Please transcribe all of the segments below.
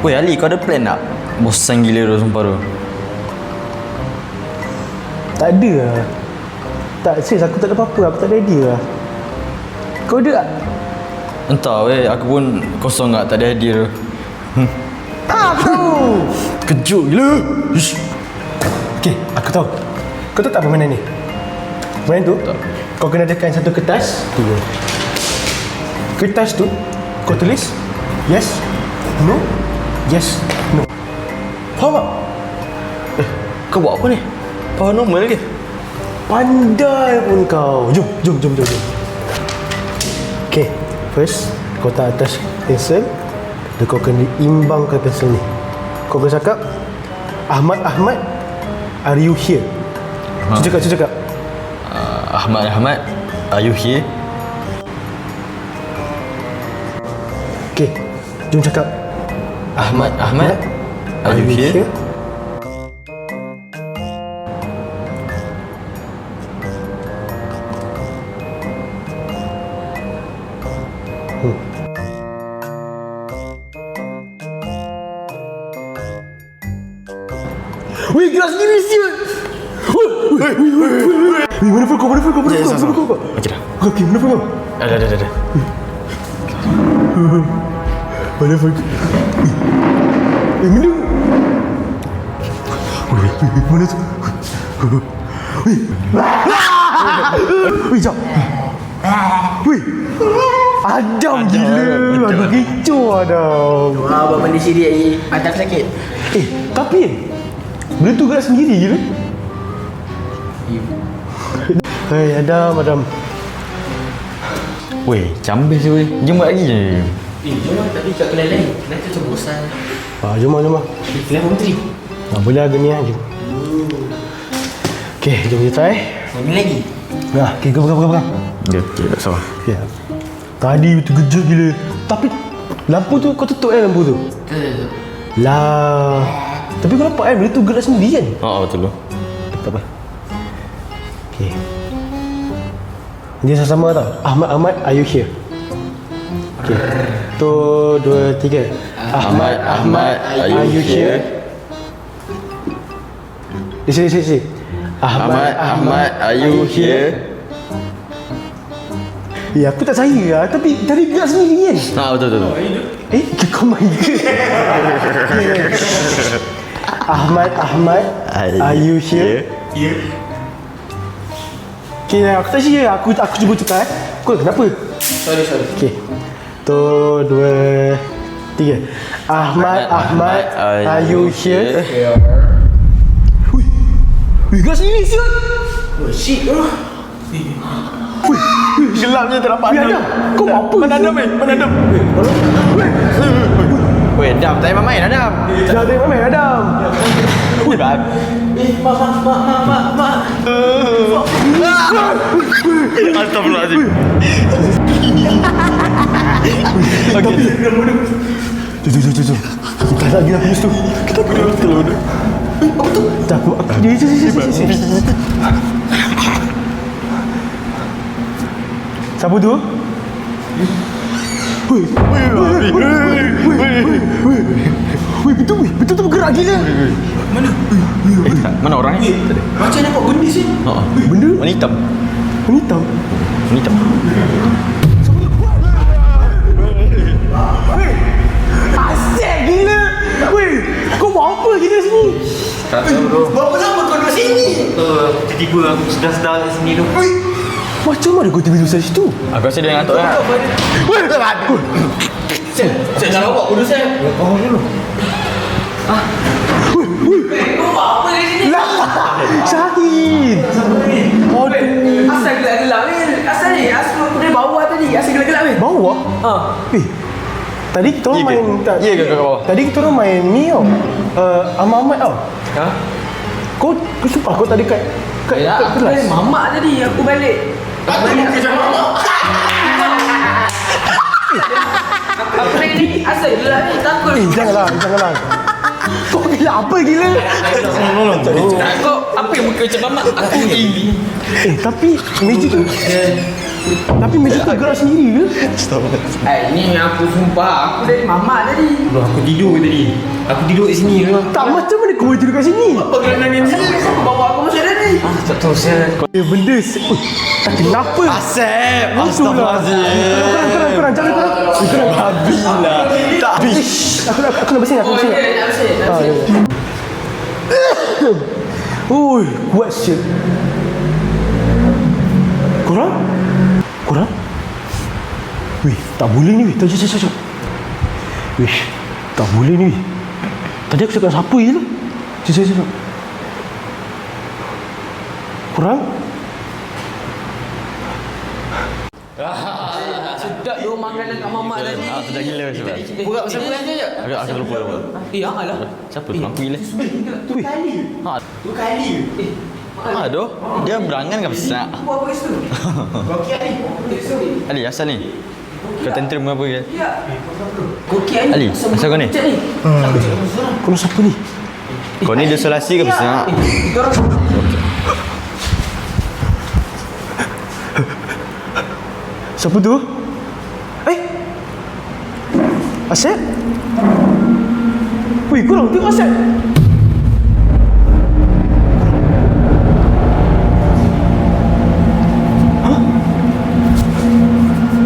Weh Ali, kau ada plan tak? Bosan gila tu sumpah tu. Tak ada lah. Tak, serius aku tak ada apa-apa. Aku tak ada idea lah. Kau ada tak? Entah weh, aku pun kosong tak ada idea tu. Aku tahu. Kejut gila. Ish. Okay, aku tahu. Kau tahu tak permainan ni? Permainan tu, kau kena tekan satu kertas. Kertas tu, kau tulis yes, no, yes, no. Faham tak? Kau buat apa ni? Paranormal ke? Pandai pun kau. Jom. Okay, first kau tak atas pensel. Dan kau kena imbangkan pensel ni. Kau kena cakap Ahmad, are you here? Cuba cakap. Ahmad, are you here? Okay, jom cakap Ahmad, are you here? Weh, gerak sendiri siut. Weh, mana phone kau? Mana phone kau? Okey dah. Okay, mana phone kau? Dah. Mana phone kau? Mana? Mana tu? Weh, jap. Weh, Adam gila. Aduh, kecoh Adam. Abang mandi sini lagi. Mata sakit. Tapi benda tu gerak sendiri je. Hei, Adam. Weh, cambis tu weh. Jom buat lagi je. Jom lah. Tapi kat kedai lain. Kedai tu macam bosan. Jom lah. Kedai menteri. Boleh lah gini lah, jom. Okay, jom kita try. Ini lagi. Okay, kau pegang. Okey, tak salah. Okay. Tadi betul kejut gila. Tapi lampu tu kau tutup lampu tu? Tu. Lah. Tapi kau nampak benda tu gerak sendiri kan? Betul tu. Tak apa. Okay. Dia sama-sama tau. Ahmad, are you here? Okay. 1, 2, 3. Ahmad, are you here? Di sini. Ahmad, are you here? Ya, aku tak percaya lah. Tapi tadi gerak sendiri kan? Betul. Kau main ke? Ahmad, are you here? Ya. Okay, aku tak percaya. Aku cuba tukar. Kau kenapa? Sorry. Okay. 1, 2, 3. Ahmad, are you here? Wih, gerak sendiri siut. Oh shit. Gelapnya tak dapat Adam. Kau buat apa? Mana Adam? Weh, Adam, tak payah main Adam. Dah tengok main Adam. Weh, Adam. Mak. Astagfirullahaladzim. Okey. Jom. Kita lagi nak putus tu. Kita putus tu. Apa tu? Tak aku. Sini. Siapa tu? Weh, betul tu bergerak gila. Mana orang ni? Macam nampak benda sih. Benda? Warna hitam. Wanita. Asyik gila. Weh, kau buat apa gila sini? Tak tahu tu. Berapa lama kau duduk sini? Tiba-tiba aku sedar-sedar kat sini tu. Macam mana kau tiba-tiba dari situ? Aku rasa dia ngantuk lah. Weh, Saya dah bawa kudus saya. kau dulu. Kau buat apa di sini? Lah, Syahid. Aduh. Asal gelap-gelap ni. Asal dari bawah tadi. Asal gelap-gelap ni. Bawah? Tadi kita orang main tak? Ya ke kat bawah? Tadi kita orang main ni tau. Ahmad tau. Ha? Kau sumpah kau tadi kat Aku kelas. dari mamak tadi. Aku balik. Aku balik macam mamak. Apa ni? Asal gelap ni. Takut. Janganlah. Kau gila apa gila? Kau apa yang muka macam mamak? Aku ini. Tapi meja tu Tapi meja tu gerak sendiri ke? Ni aku sumpah. Aku dari mama tadi. Bro, aku tidur tadi. Aku tidur kat sini ke? Tak, macam mana kau boleh tidur kat sini? Apa kena nangis sini? Siapa bawa aku masuk tadi? Tak tahu saya. Benda kenapa? Asep. Itulah. Kurang. Jangan kurang. Habis lah. Tak habis. Aku nak bersin. Oh, ya, nak bersih. Ui, kuat shit. Korang? Wih, tak boleh ni weh. Jom. Wih, tak boleh ni weh. Tadi aku cakap siapa je lah. Jom. Korang? Sedap dia makanan kat mamak tadi. Sedap gila sebab. Buat pasal bulan je. Aku lupa. Alah. Siapa aku gila? Tu kali. Ha. Tu kali. Aduh, dia berangan ke besar? Buat apa kat situ? Koki Ali. Sorry. Ali, asal ni? Kau tantrum apa ke? Ya. Koki Ali. Ali, asal kau ni? Korang siapa ni? Kau ni desolasi ke besar? Kita orang Siapa tu? Asep? Wih, korang tengok Asep. Hah?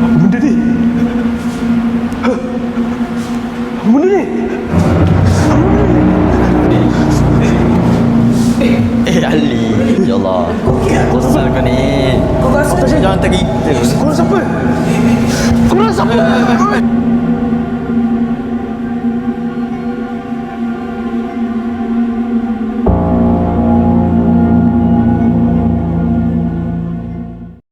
Apa benda ni? Hah? Apa benda ni? Ali, ya Allah. Asal kau ni? kau rasa Jangan tak kita. Korang siapa?